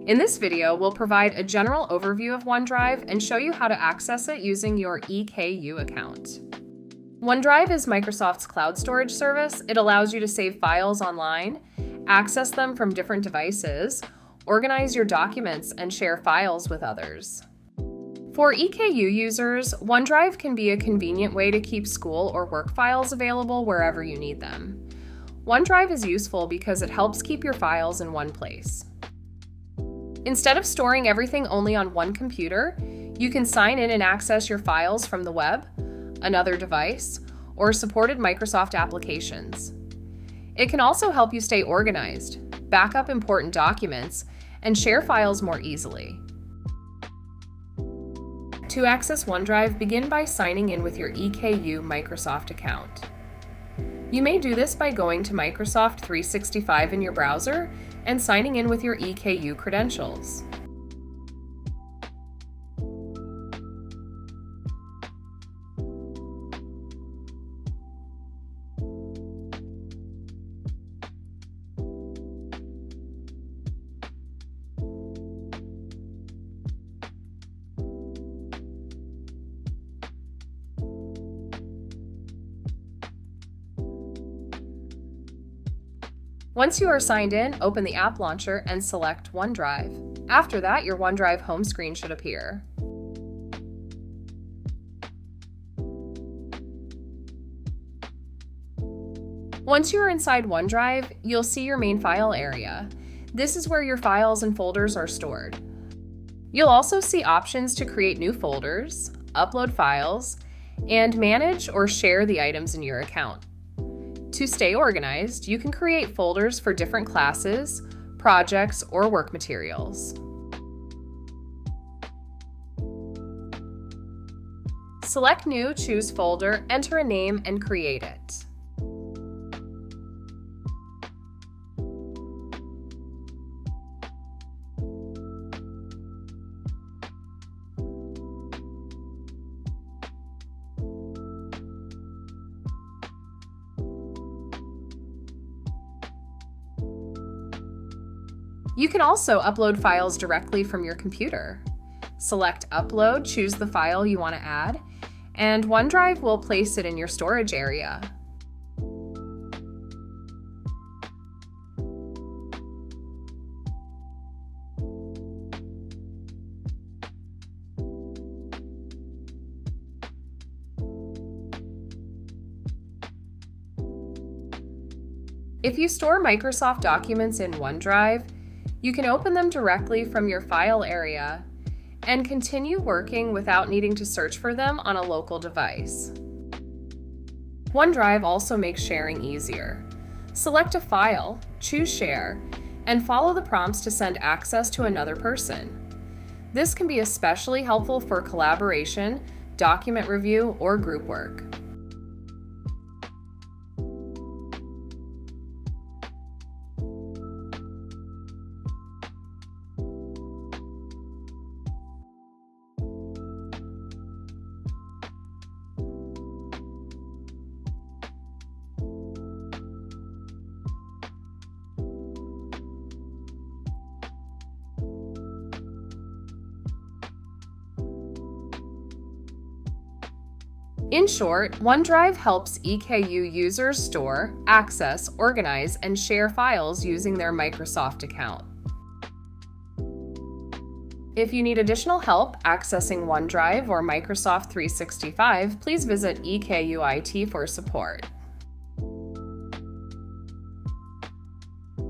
In this video, we'll provide a general overview of OneDrive and show you how to access it using your EKU account. OneDrive is Microsoft's cloud storage service. It allows you to save files online, access them from different devices, organize your documents, and share files with others. For EKU users, OneDrive can be a convenient way to keep school or work files available wherever you need them. OneDrive is useful because it helps keep your files in one place. Instead of storing everything only on one computer, you can sign in and access your files from the web, another device, or supported Microsoft applications. It can also help you stay organized, back up important documents, and share files more easily. To access OneDrive, begin by signing in with your EKU Microsoft account. You may do this by going to Microsoft 365 in your browser and signing in with your EKU credentials. Once you are signed in, open the app launcher and select OneDrive. After that, your OneDrive home screen should appear. Once you are inside OneDrive, you'll see your main file area. This is where your files and folders are stored. You'll also see options to create new folders, upload files, and manage or share the items in your account. To stay organized, you can create folders for different classes, projects, or work materials. Select New, choose Folder, enter a name, and create it. You can also upload files directly from your computer. Select Upload, choose the file you want to add, and OneDrive will place it in your storage area. If you store Microsoft documents in OneDrive, you can open them directly from your file area and continue working without needing to search for them on a local device. OneDrive also makes sharing easier. Select a file, choose Share, and follow the prompts to send access to another person. This can be especially helpful for collaboration, document review, or group work. In short, OneDrive helps EKU users store, access, organize, and share files using their Microsoft account. If you need additional help accessing OneDrive or Microsoft 365, please visit EKU IT for support.